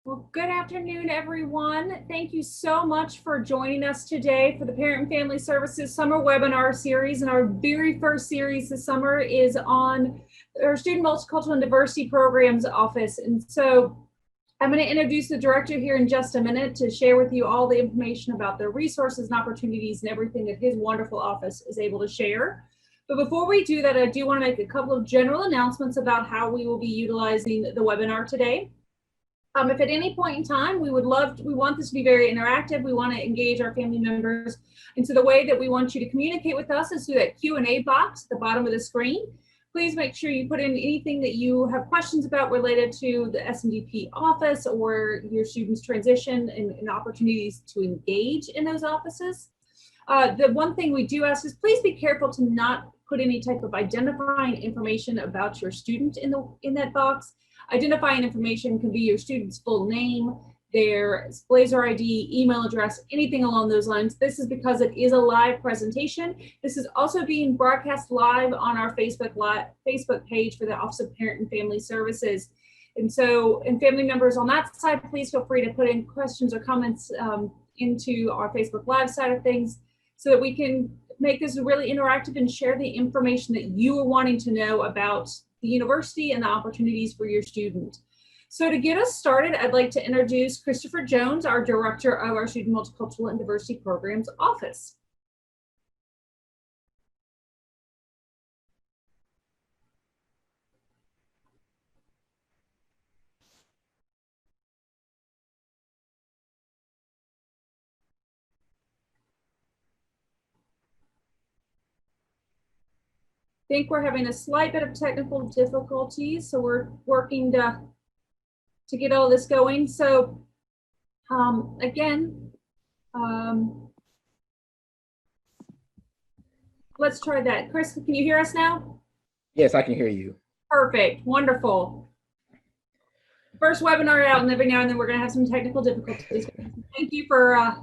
Well, good afternoon, everyone. Thank you so much for joining us today for the Parent and Family Services Summer Webinar Series. And our very first series this summer is on our Student Multicultural and Diversity Programs Office. And so I'm going to introduce the director here in just a minute to share with you all the information about the resources and opportunities and everything that his wonderful office is able to share. But before we do that, I do want to make a couple of general announcements about how we will be utilizing the webinar today. If at any point in time, we want this to be very interactive. We want to engage our family members. And so the way that we want you to communicate with us is through that Q&A box at the bottom of the screen. Please make sure you put in anything that you have questions about related to the SNDP office or your students' transition and opportunities to engage in those offices. The one thing we do ask is please be careful to not put any type of identifying information about your student in that box. Identifying information can be your student's full name, their Blazer ID, email address, anything along those lines. This is because it is a live presentation. This is also being broadcast live on our Facebook page for the Office of Parent and Family Services. And so, and family members on that side, please feel free to put in questions or comments into our Facebook Live side of things so that we can make this really interactive and share the information that you are wanting to know about the university and the opportunities for your student. So to get us started, I'd like to introduce Christopher Jones, our director of our Student Multicultural and Diversity Programs Office. I think we're having a slight bit of technical difficulties, so we're working to get all this going. So again, let's try that. Chris, can you hear us now? Yes, I can hear you. Perfect, wonderful. First webinar out, and every now and then we're going to have some technical difficulties. Thank you for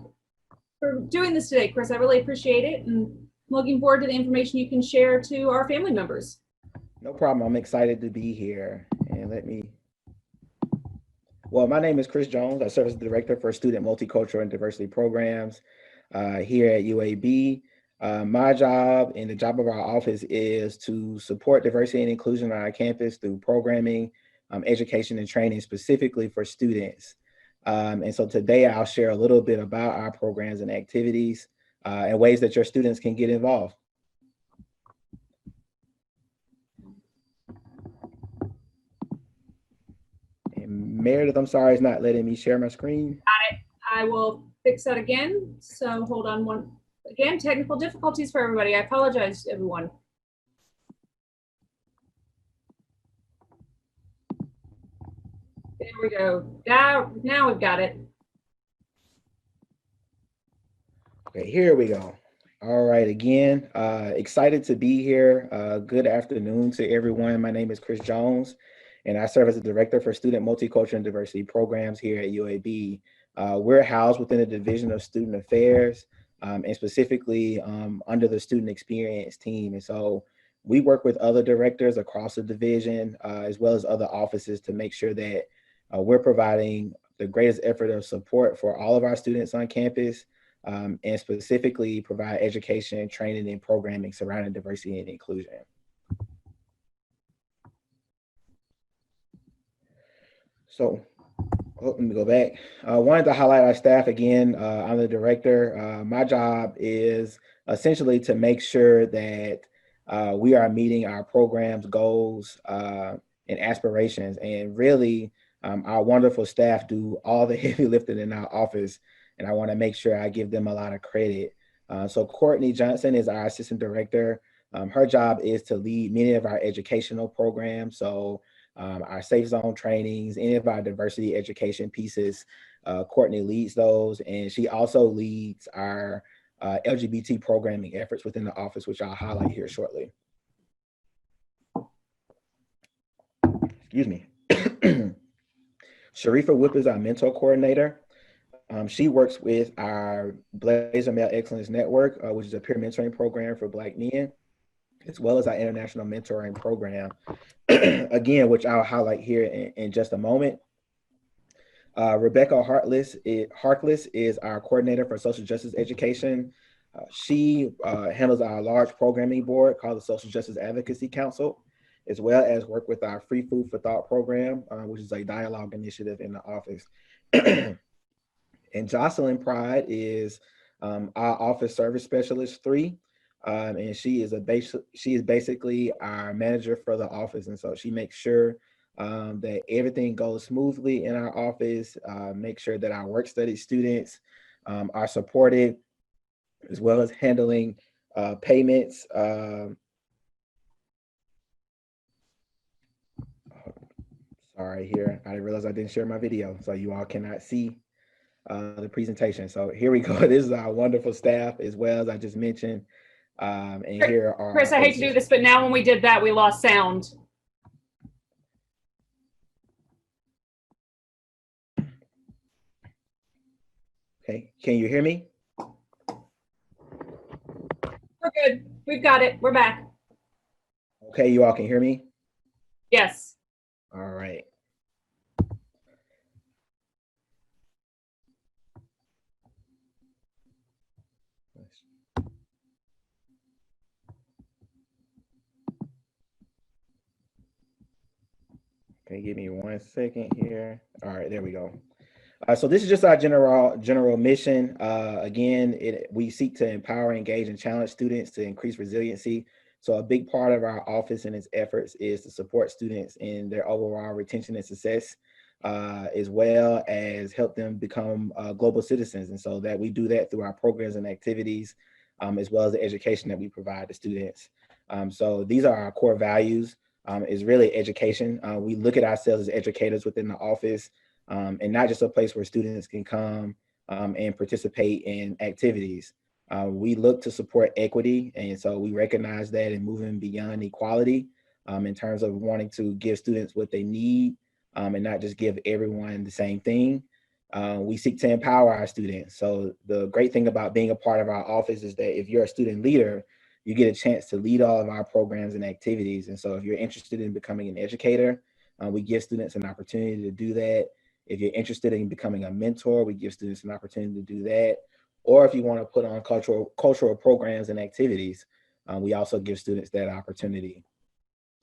doing this today, Chris. I really appreciate it, and I'm looking forward to the information you can share to our family members. No problem. I'm excited to be here. And well, my name is Chris Jones. I serve as the director for Student Multicultural and Diversity Programs here at UAB. My job and the job of our office is to support diversity and inclusion on our campus through programming, education and training specifically for students. And so today I'll share a little bit about our programs and activities and ways that your students can get involved. And Meredith, I'm sorry, it's not letting me share my screen. I will fix that again. So hold on one. Again, technical difficulties for everybody. I apologize, everyone. There we go. Now we've got it. Okay, here we go. All right, again, excited to be here. Good afternoon to everyone. My name is Chris Jones, and I serve as the director for Student Multicultural and Diversity Programs here at UAB. We're housed within the Division of Student Affairs, and specifically under the Student Experience team. And so We work with other directors across the division, as well as other offices, to make sure that we're providing the greatest effort of support for all of our students on campus, and specifically provide education, training, and programming surrounding diversity and inclusion. So let me go back. I wanted to highlight our staff again. I'm the director. My job is essentially to make sure that we are meeting our program's goals and aspirations. And really, our wonderful staff do all the heavy lifting in our office. And I want to make sure I give them a lot of credit. So Courtney Johnson is our assistant director. Her job is to lead many of our educational programs. So our safe zone trainings, any of our diversity education pieces, Courtney leads those. And she also leads our LGBT programming efforts within the office, which I'll highlight here shortly. Excuse me. Sharifa Whip is our mentor coordinator. She works with our Blazer Male Excellence Network, which is a peer mentoring program for Black men, as well as our international mentoring program, again, which I'll highlight here in just a moment. Rebecca Harkless is our coordinator for social justice education. She handles our large programming board called the Social Justice Advocacy Council, as well as work with our Free Food for Thought program, which is a dialogue initiative in the office. And Jocelyn Pride is our Office Service Specialist 3. And she is basically our manager for the office. And so she makes sure that everything goes smoothly in our office, make sure that our work study students are supported, as well as handling payments. Sorry here, I realized I didn't share my video, so you all cannot see the presentation. So here we go. This is our wonderful staff, as well as I just mentioned. And here are Chris, I hate to do this, but now when we did that, we lost sound. Okay, can you hear me? We're good. We've got it. We're back. Okay, you all can hear me? Yes. All right. Okay, give me 1 second here. All right, there we go. So this is just our general mission. Again, we seek to empower, engage, and challenge students to increase resiliency. So a big part of our office and its efforts is to support students in their overall retention and success, as well as help them become global citizens. And so that we do that through our programs and activities, as well as the education that we provide to students. So these are our core values, is really education. We look at ourselves as educators within the office, and not just a place where students can come and participate in activities. We look to support equity, and so we recognize that in moving beyond equality, in terms of wanting to give students what they need, and not just give everyone the same thing. We seek to empower our students. So the great thing about being a part of our office is that if you're a student leader, you get a chance to lead all of our programs and activities. And so if you're interested in becoming an educator, we give students an opportunity to do that. If you're interested in becoming a mentor, we give students an opportunity to do that. Or if you want to put on cultural programs and activities, we also give students that opportunity.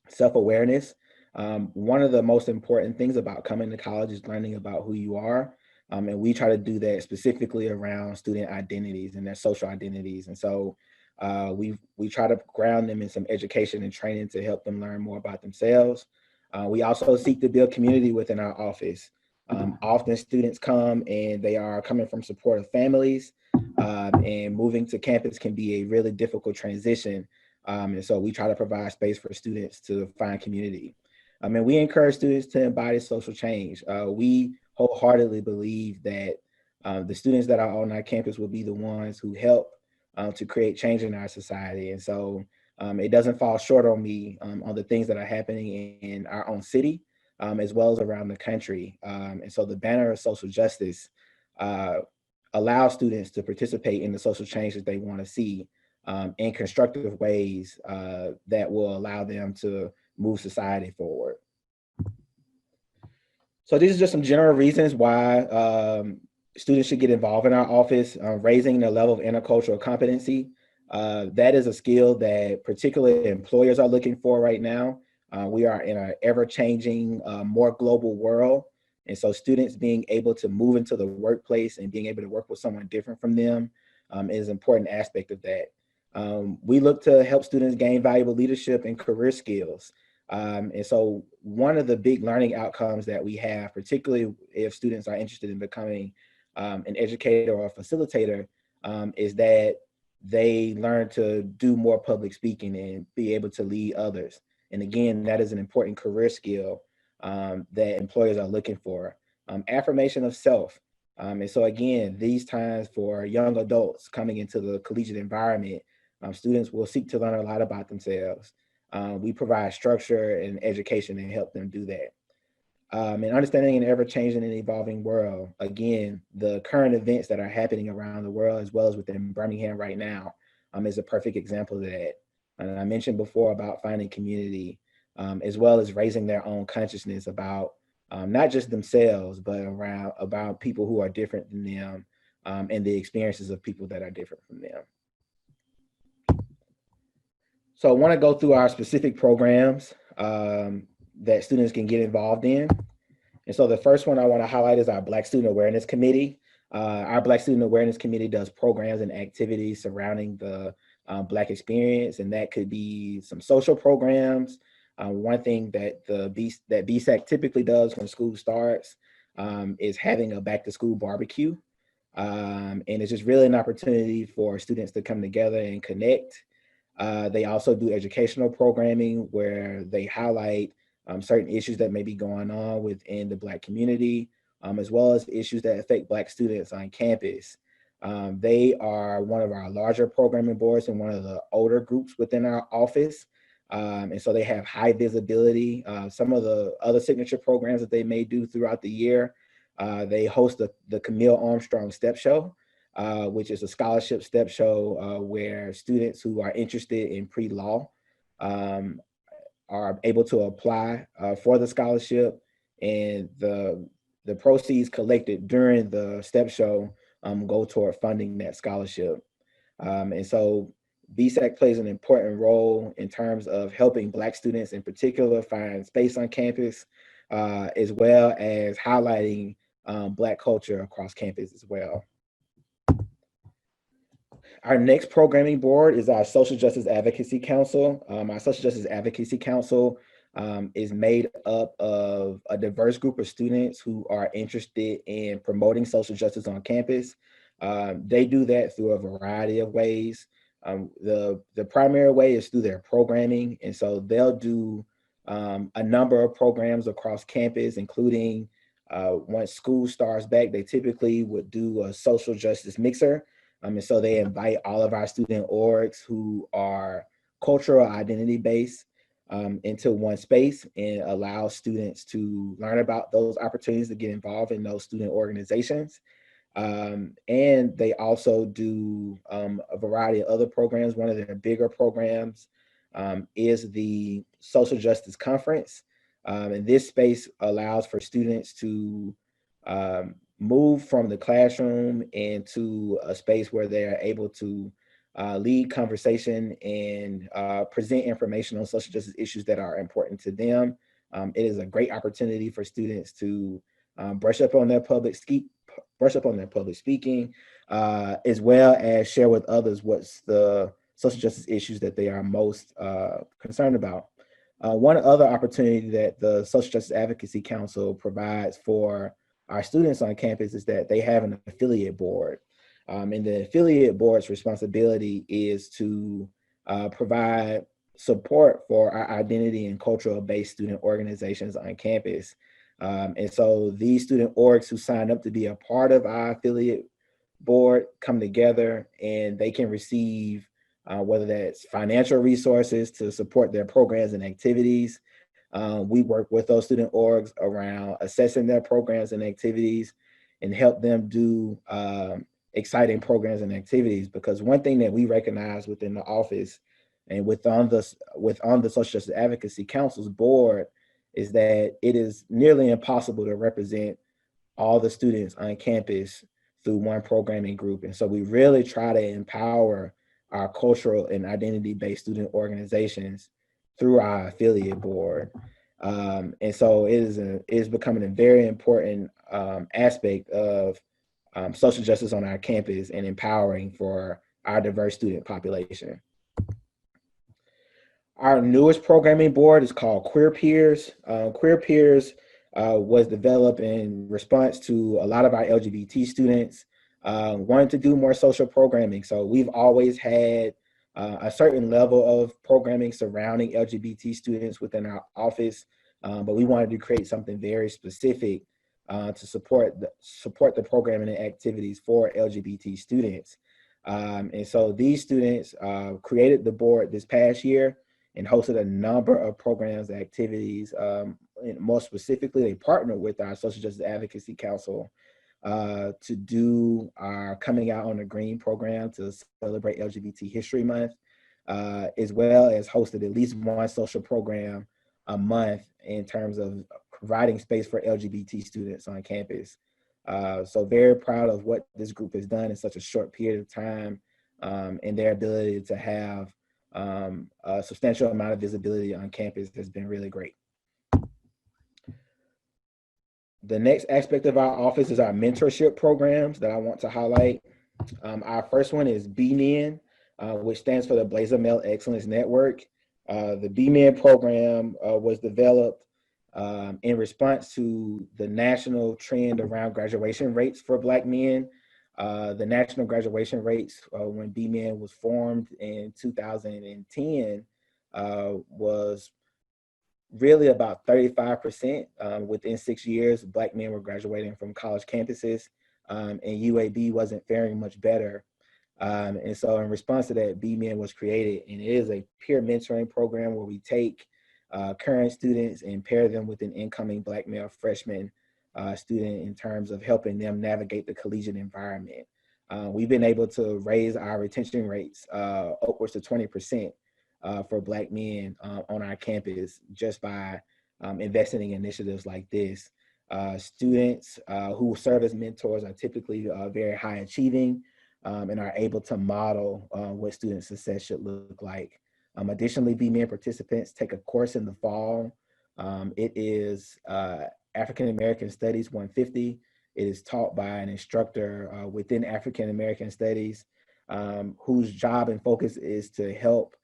Self-awareness. One of the most important things about coming to college is learning about who you are. And we try to do that specifically around student identities and their social identities. And so we try to ground them in some education and training to help them learn more about themselves. We also seek to build community within our office. Often students come and they are coming from supportive families, and moving to campus can be a really difficult transition. And so we try to provide space for students to find community. And we encourage students to embody social change. We wholeheartedly believe that the students that are on our campus will be the ones who help to create change in our society. And so it doesn't fall short on me on the things that are happening in our own city, as well as around the country. And so the banner of social justice allows students to participate in the social change that they want to see. in constructive ways that will allow them to move society forward. So these are just some general reasons why students should get involved in our office. Raising the level of intercultural competency. That is a skill that particularly employers are looking for right now. We are in an ever-changing, more global world. And so students being able to move into the workplace and being able to work with someone different from them is an important aspect of that. We look to help students gain valuable leadership and career skills. And so one of the big learning outcomes that we have, particularly if students are interested in becoming an educator or a facilitator, is that they learn to do more public speaking and be able to lead others. And again, that is an important career skill that employers are looking for. Affirmation of self. And so again, these times for young adults coming into the collegiate environment, students will seek to learn a lot about themselves. We provide structure and education to help them do that. And understanding an ever-changing and evolving world. Again, the current events that are happening around the world, as well as within Birmingham right now, is a perfect example of that. And I mentioned before about finding community, as well as raising their own consciousness about not just themselves, but about people who are different than them, and the experiences of people that are different from them. So I want to go through our specific programs that students can get involved in. And so the first one I want to highlight is our Black Student Awareness Committee. Our Black Student Awareness Committee does programs and activities surrounding the Black experience, and that could be some social programs. One thing that that BSAC typically does when school starts is having a back to school barbecue. And it's just really an opportunity for students to come together and connect. They also do educational programming where they highlight certain issues that may be going on within the Black community, as well as issues that affect Black students on campus. They are one of our larger programming boards and one of the older groups within our office. And so they have high visibility. Some of the other signature programs that they may do throughout the year, they host the Camille Armstrong Step Show, which is a scholarship step show where students who are interested in pre-law are able to apply for the scholarship, and the proceeds collected during the step show go toward funding that scholarship. And so BSAC plays an important role in terms of helping Black students in particular find space on campus, as well as highlighting Black culture across campus as well. Our next programming board is our Social Justice Advocacy Council. Our Social Justice Advocacy Council is made up of a diverse group of students who are interested in promoting social justice on campus. They do that through a variety of ways. The primary way is through their programming. And so they'll do a number of programs across campus, including once school starts back, they typically would do a social justice mixer. And so they invite all of our student orgs who are cultural identity based into one space and allow students to learn about those opportunities to get involved in those student organizations. And they also do a variety of other programs. One of their bigger programs is the Social Justice Conference. And this space allows for students to move from the classroom into a space where they're able to lead conversation and present information on social justice issues that are important to them. It is a great opportunity for students to brush up on their public speaking, as well as share with others what's the social justice issues that they are most concerned about. One other opportunity that the Social Justice Advocacy Council provides for our students on campus is that they have an affiliate board. And the affiliate board's responsibility is to provide support for our identity and cultural based student organizations on campus. And so these student orgs who sign up to be a part of our affiliate board come together and they can receive whether that's financial resources to support their programs and activities. We work with those student orgs around assessing their programs and activities and help them do exciting programs and activities, because one thing that we recognize within the office and within the Social Justice Advocacy Council's board is that it is nearly impossible to represent all the students on campus through one programming group. And so we really try to empower our cultural and identity-based student organizations through our affiliate board. And so it is becoming a very important aspect of social justice on our campus and empowering for our diverse student population. Our newest programming board is called Queer Peers. Queer Peers was developed in response to a lot of our LGBT students wanting to do more social programming. So we've always had a certain level of programming surrounding LGBT students within our office, but we wanted to create something very specific to support the programming and activities for LGBT students. And so these students created the board this past year and hosted a number of programs and activities. And more specifically, they partnered with our Social Justice Advocacy Council to do our Coming Out on the Green program to celebrate LGBT History Month, as well as hosted at least one social program a month in terms of providing space for LGBT students on campus. So very proud of what this group has done in such a short period of time, and their ability to have a substantial amount of visibility on campus has been really great. The next aspect of our office is our mentorship programs that I want to highlight. Our first one is BMAN, which stands for the Blazer Male Excellence Network. The BMAN program was developed in response to the national trend around graduation rates for Black men. The national graduation rates when BMAN was formed in 2010 was really about 35%. Within 6 years, Black men were graduating from college campuses, and UAB wasn't faring much better. And so in response to that, BMAN was created, and it is a peer mentoring program where we take current students and pair them with an incoming Black male freshman student in terms of helping them navigate the collegiate environment. We've been able to raise our retention rates upwards to 20% for Black men on our campus just by investing in initiatives like this. Students who serve as mentors are typically very high achieving and are able to model what student success should look like. Additionally, BMAN participants take a course in the fall. It is African American Studies 150. It is taught by an instructor within African American Studies whose job and focus is to help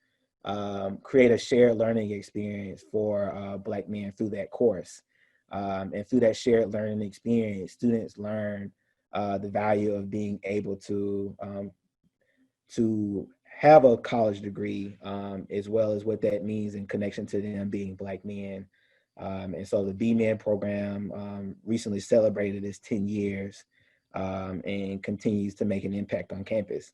create a shared learning experience for Black men through that course. And through that shared learning experience, students learn the value of being able to have a college degree, as well as what that means in connection to them being Black men. And so the BMAN program recently celebrated its 10 years and continues to make an impact on campus.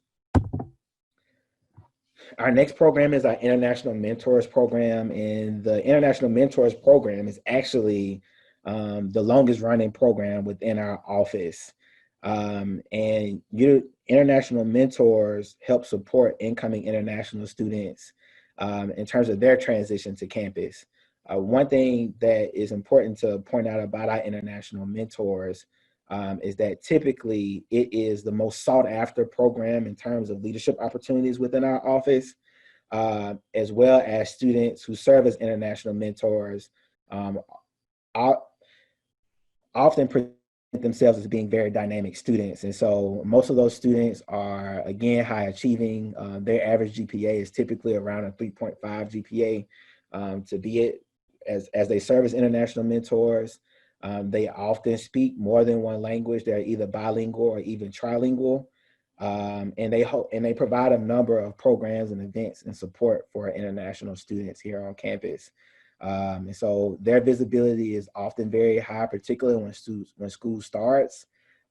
Our next program is our International Mentors Program, and the International Mentors Program is actually the longest running program within our office. And international mentors help support incoming international students in terms of their transition to campus. One thing that is important to point out about our international mentors is that typically it is the most sought after program in terms of leadership opportunities within our office, as well as students who serve as international mentors often present themselves as being very dynamic students. And so most of those students are, again, high achieving. Their average GPA is typically around a 3.5 GPA to be it as they serve as international mentors. They often speak more than one language. They're either bilingual or even trilingual. And they provide a number of programs and events and support for international students here on campus. And so their visibility is often very high, particularly when school starts.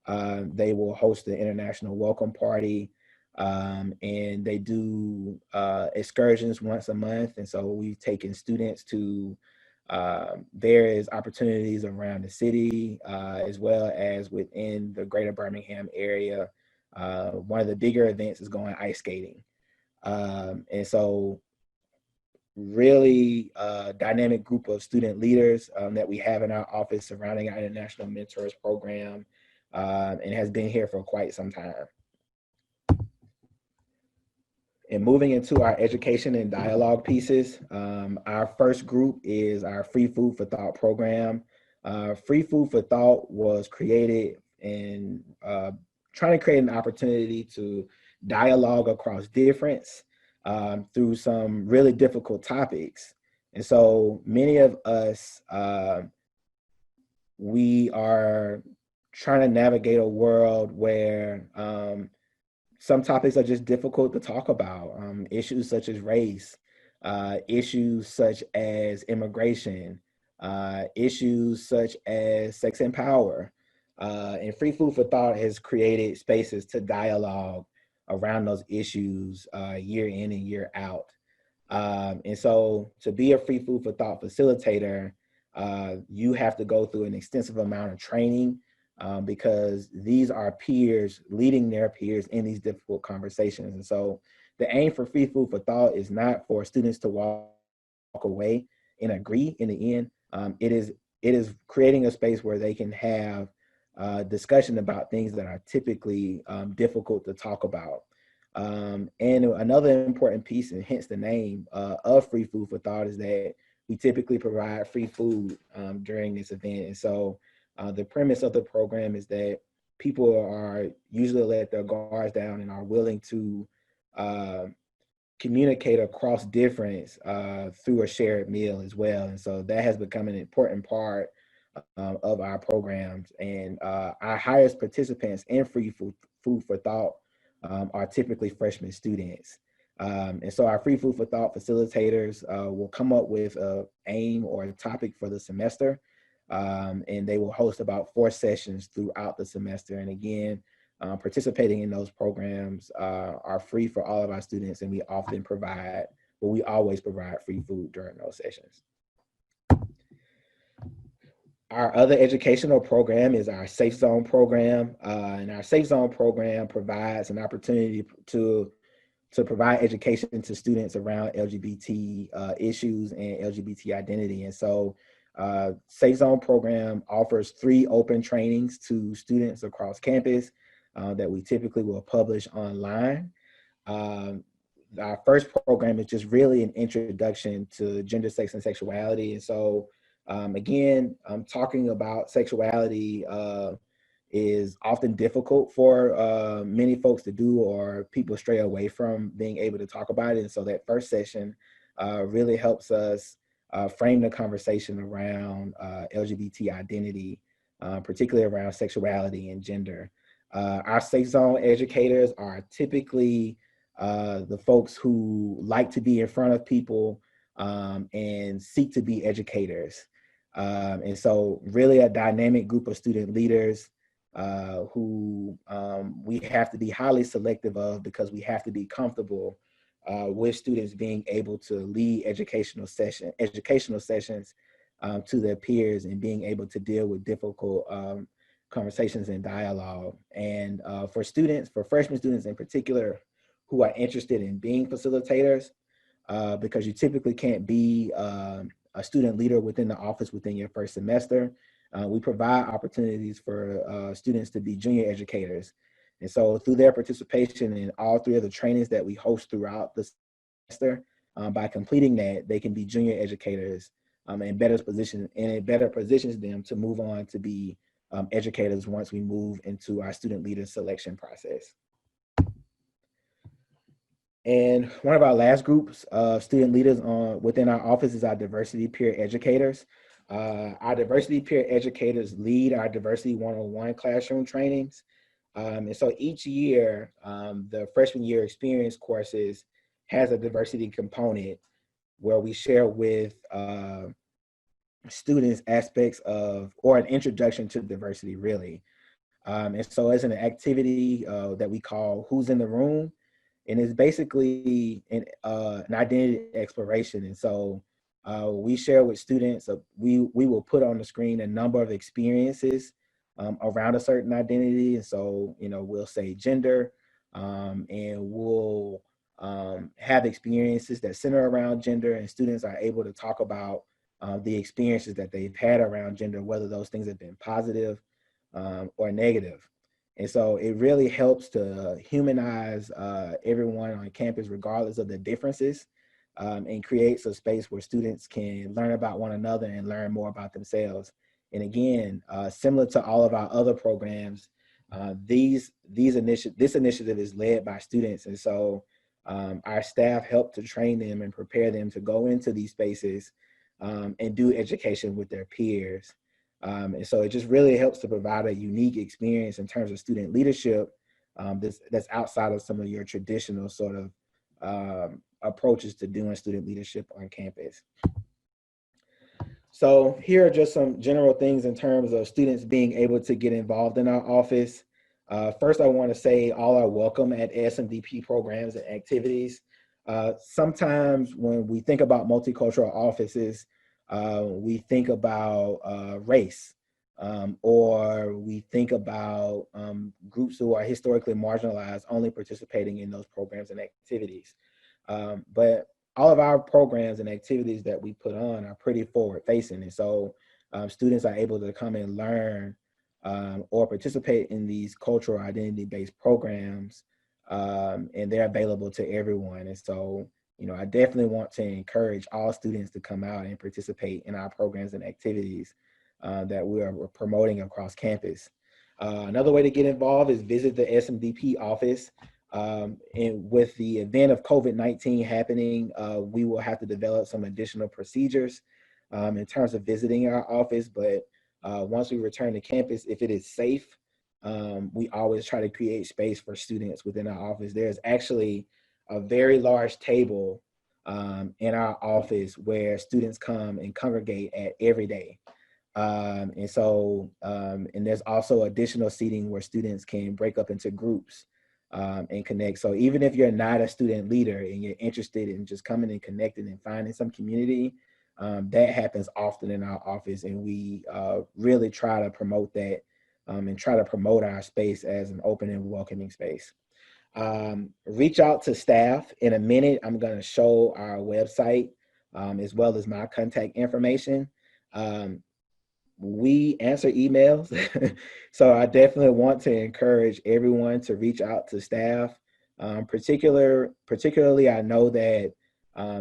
They will host the international welcome party, and they do excursions once a month. And so we've taken students to various opportunities around the city, as well as within the greater Birmingham area, One of the bigger events is going ice skating. And so really dynamic group of student leaders that we have in our office surrounding our International Mentors program, and has been here for quite some time. And moving into our education and dialogue pieces, our first group is our Free Food for Thought program. Free Food for Thought was created in trying to create an opportunity to dialogue across difference through some really difficult topics. And so many of us, we are trying to navigate a world where some topics are just difficult to talk about. Issues such as race, issues such as immigration, issues such as sex and power. And Free Food for Thought has created spaces to dialogue around those issues year in and year out. And so to be a Free Food for Thought facilitator, you have to go through an extensive amount of training because these are peers leading their peers in these difficult conversations. And so the aim for Free Food for Thought is not for students to walk away and agree in the end. It is creating a space where they can have discussion about things that are typically difficult to talk about. And another important piece, and hence the name of Free Food for Thought, is that we typically provide free food during this event. And so the premise of the program is that people are usually let their guards down and are willing to communicate across difference through a shared meal as well. And so that has become an important part of our programs. And our highest participants in Free Food for Thought are typically freshman students. And so our Free Food for Thought facilitators will come up with an aim or a topic for the semester, and they will host about 4 sessions throughout the semester. And again, participating in those programs are free for all of our students, and we often provide, well, we always provide free food during those sessions. Our other educational program is our Safe Zone program, and our Safe Zone program provides an opportunity to provide education to students around LGBT issues and LGBT identity. And so Safe Zone program offers 3 open trainings to students across campus that we typically will publish online. Our first program is just really an introduction to gender, sex, and sexuality. And so again, talking about sexuality is often difficult for many folks to do, or people stray away from being able to talk about it. And so that first session really helps us frame the conversation around LGBT identity, particularly around sexuality and gender. Our Safe Zone educators are typically the folks who like to be in front of people and seek to be educators. And so really a dynamic group of student leaders who we have to be highly selective of, because we have to be comfortable with students being able to lead educational sessions to their peers, and being able to deal with difficult conversations and dialogue. And for freshman students in particular, who are interested in being facilitators, because you typically can't be a student leader within the office within your first semester. We provide opportunities for students to be junior educators. And so through their participation in all 3 of the trainings that we host throughout the semester, by completing that, they can be junior educators and it better positions them to move on to be educators once we move into our student leader selection process. And one of our last groups of student leaders within our office is our diversity peer educators. Our diversity peer educators lead our diversity 101 classroom trainings. And so each year, the freshman year experience courses has a diversity component where we share with students aspects of, or an introduction to diversity, really. And so as an activity that we call Who's in the Room, and it's basically an identity exploration. And so we share with students, we will put on the screen a number of experiences around a certain identity. And so, we'll say gender, and we'll have experiences that center around gender, and students are able to talk about the experiences that they've had around gender, whether those things have been positive or negative. And so it really helps to humanize everyone on campus, regardless of the differences, and creates a space where students can learn about one another and learn more about themselves. And again, similar to all of our other programs, this initiative is led by students. And so our staff help to train them and prepare them to go into these spaces and do education with their peers. And so it just really helps to provide a unique experience in terms of student leadership that's outside of some of your traditional sort of approaches to doing student leadership on campus. So here are just some general things in terms of students being able to get involved in our office. First, I want to say all are welcome at SMDP programs and activities. Sometimes when we think about multicultural offices, we think about race, or we think about groups who are historically marginalized only participating in those programs and activities. But all of our programs and activities that we put on are pretty forward facing. And so students are able to come and learn or participate in these cultural identity based programs, and they're available to everyone. And so, I definitely want to encourage all students to come out and participate in our programs and activities that we're promoting across campus. Another way to get involved is visit the SMDP office. And with the event of COVID-19 happening, we will have to develop some additional procedures in terms of visiting our office. But once we return to campus, if it is safe, we always try to create space for students within our office. There's actually a very large table in our office where students come and congregate at every day. And there's also additional seating where students can break up into groups and connect. So even if you're not a student leader and you're interested in just coming and connecting and finding some community, that happens often in our office. And we really try to promote that and try to promote our space as an open and welcoming space. Reach out to staff. In a minute, I'm going to show our website as well as my contact information. We answer emails. So I definitely want to encourage everyone to reach out to staff. Particularly, I know that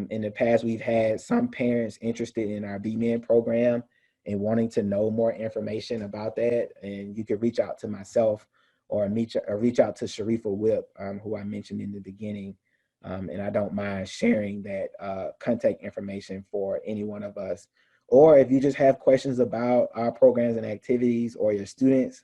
in the past, we've had some parents interested in our BMAN program and wanting to know more information about that. And you could reach out to myself or reach out to Sharifa Whip, who I mentioned in the beginning. And I don't mind sharing that contact information for any one of us. Or if you just have questions about our programs and activities, or your students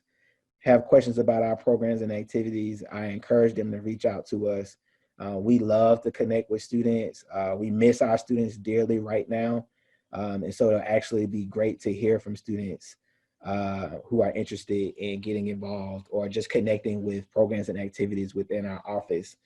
have questions about our programs and activities, I encourage them to reach out to us. We love to connect with students. We miss our students dearly right now. And so it'll actually be great to hear from students who are interested in getting involved or just connecting with programs and activities within our office.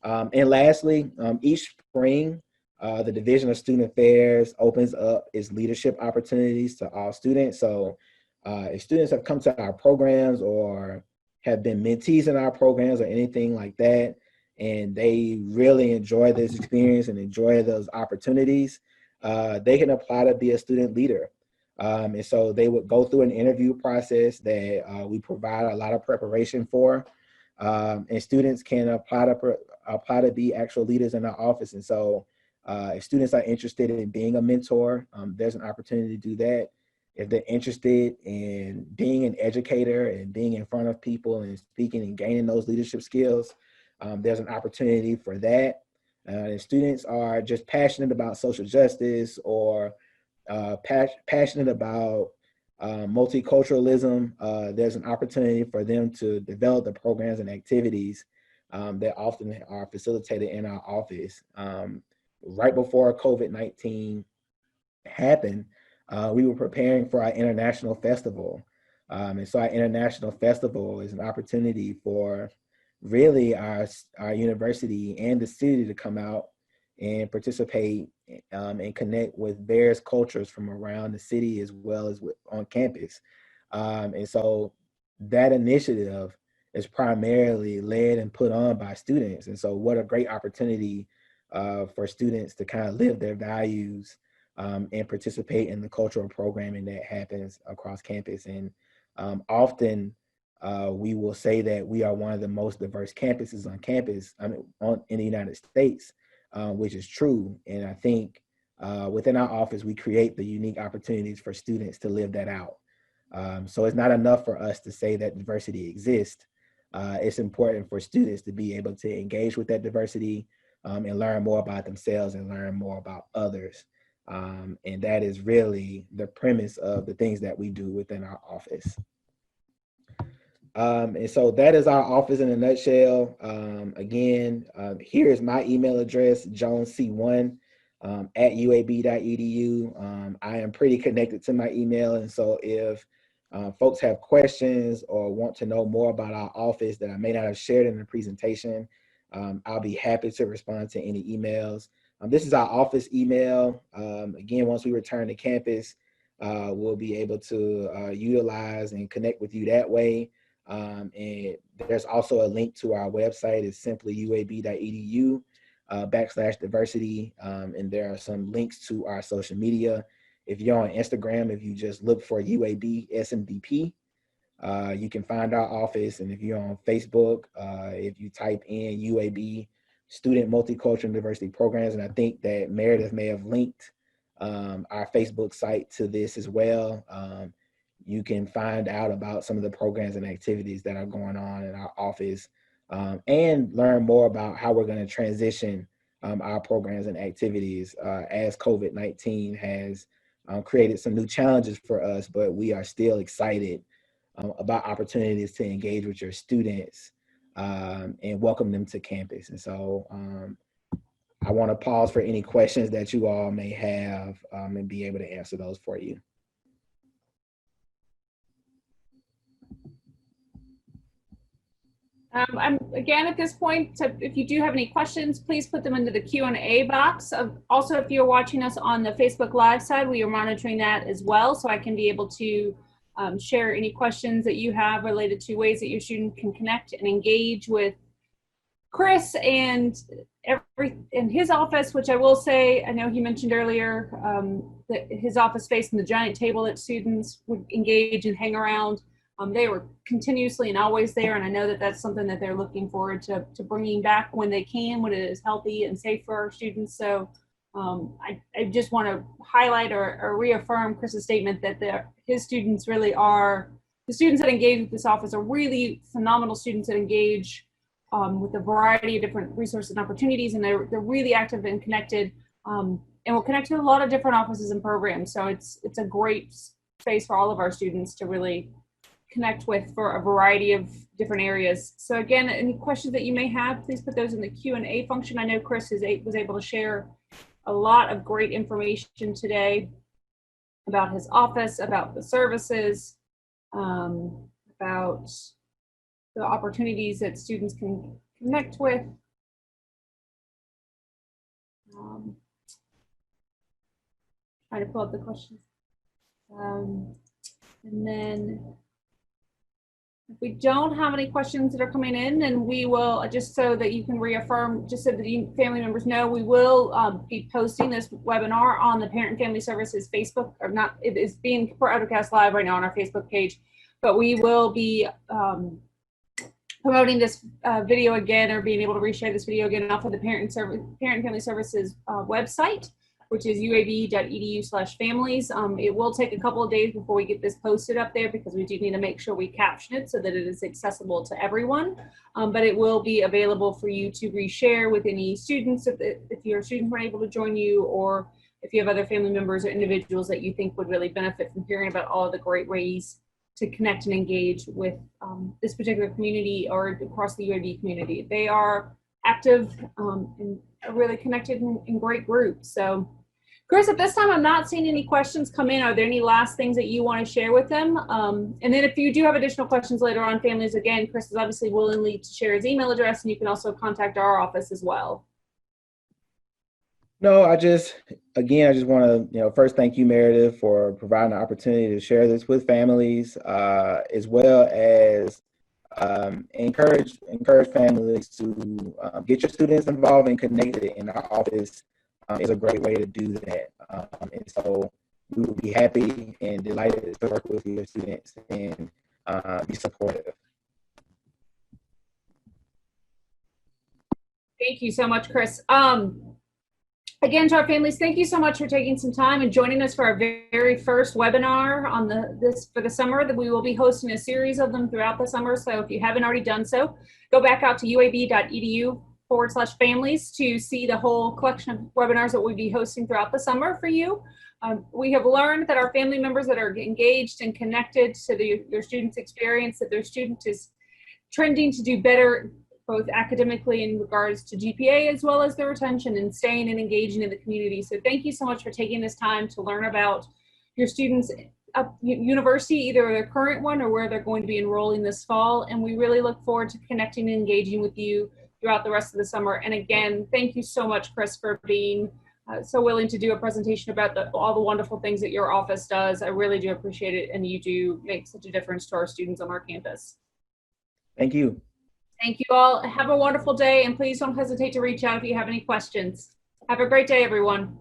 And lastly, each spring, the Division of Student Affairs opens up its leadership opportunities to all students. So if students have come to our programs or have been mentees in our programs or anything like that, and they really enjoy this experience and enjoy those opportunities, they can apply to be a student leader. And so they would go through an interview process that we provide a lot of preparation for. And students can apply to be actual leaders in our office. And so if students are interested in being a mentor, there's an opportunity to do that. If they're interested in being an educator and being in front of people and speaking and gaining those leadership skills, there's an opportunity for that. If students are just passionate about social justice or passionate about multiculturalism, there's an opportunity for them to develop the programs and activities that often are facilitated in our office. Right before COVID-19 happened, we were preparing for our international festival. And so our international festival is an opportunity for really our university and the city to come out and participate and connect with various cultures from around the city as well as on campus. And so that initiative is primarily led and put on by students. And so what a great opportunity for students to kind of live their values and participate in the cultural programming that happens across campus. And often we will say that we are one of the most diverse campuses on campus, in the United States, which is true. And I think within our office, we create the unique opportunities for students to live that out. So it's not enough for us to say that diversity exists. It's important for students to be able to engage with that diversity and learn more about themselves and learn more about others. And that is really the premise of the things that we do within our office. And so that is our office in a nutshell. Again, here is my email address, jonesc1 at uab.edu. I am pretty connected to my email. And so if folks have questions or want to know more about our office that I may not have shared in the presentation, I'll be happy to respond to any emails. This is our office email. Again, once we return to campus, we'll be able to utilize and connect with you that way. And there's also a link to our website. It's simply uab.edu /diversity. And there are some links to our social media. If you're on Instagram, if you just look for UAB SMDP, you can find our office. And if you're on Facebook, if you type in UAB Student Multicultural and Diversity Programs, and I think that Meredith may have linked our Facebook site to this as well. You can find out about some of the programs and activities that are going on in our office and learn more about how we're going to transition our programs and activities as COVID-19 has created some new challenges for us, but we are still excited about opportunities to engage with your students and welcome them to campus. And so I want to pause for any questions that you all may have and be able to answer those for you. Again, at this point, if you do have any questions, please put them into the Q&A box. Also, if you're watching us on the Facebook Live side, we are monitoring that as well, so I can be able to share any questions that you have related to ways that your student can connect and engage with Chris and his office, which I will say, I know he mentioned earlier that his office faced the giant table that students would engage and hang around. They were continuously and always there, and I know that that's something that they're looking forward to bringing back when they can, when it is healthy and safe for our students. So I just want to highlight or reaffirm Chris's statement that his students really are, the students that engage with this office are really phenomenal students that engage with a variety of different resources and opportunities, and they're really active and connected, and we'll connect to a lot of different offices and programs. So it's a great space for all of our students to really connect with for a variety of different areas. So again, any questions that you may have, please put those in the Q&A function. I know Chris was able to share a lot of great information today about his office, about the services, about the opportunities that students can connect with. Trying to pull up the questions. And then if we don't have any questions that are coming in, then we will, just so that you can reaffirm, just so that you family members know, we will be posting this webinar on the Parent and Family Services Facebook, or not, it is being broadcast live right now on our Facebook page, but we will be promoting this video again, or being able to reshare this video again off of the Parent and Family Services website, which is uab.edu/families. It will take a couple of days before we get this posted up there, because we do need to make sure we caption it so that it is accessible to everyone. But it will be available for you to reshare with any students if your students weren't able to join you, or if you have other family members or individuals that you think would really benefit from hearing about all of the great ways to connect and engage with this particular community or across the UAB community. They are active and really connected in great groups. So Chris, at this time, I'm not seeing any questions come in. Are there any last things that you want to share with them? And then if you do have additional questions later on, families, again, Chris is obviously willingly to share his email address, and you can also contact our office as well. No, again, I just want to, first thank you, Meredith, for providing the opportunity to share this with families, as well as encourage families to get your students involved and connected in our office. Is a great way to do that. And so we will be happy and delighted to work with your students and be supportive. Thank you so much, Chris. Again, to our families, thank you so much for taking some time and joining us for our very first webinar on for the summer. That we will be hosting a series of them throughout the summer. So if you haven't already done so, go back out to uab.edu/families to see the whole collection of webinars that we'll be hosting throughout the summer for you. We have learned that our family members that are engaged and connected to their students' experience, that their student is trending to do better both academically in regards to GPA as well as their retention and staying and engaging in the community. So thank you so much for taking this time to learn about your students' university, either their current one or where they're going to be enrolling this fall. And we really look forward to connecting and engaging with you throughout the rest of the summer. And again, thank you so much, Chris, for being so willing to do a presentation about all the wonderful things that your office does. I really do appreciate it. And you do make such a difference to our students on our campus. Thank you. Thank you all. Have a wonderful day, and please don't hesitate to reach out if you have any questions. Have a great day, everyone.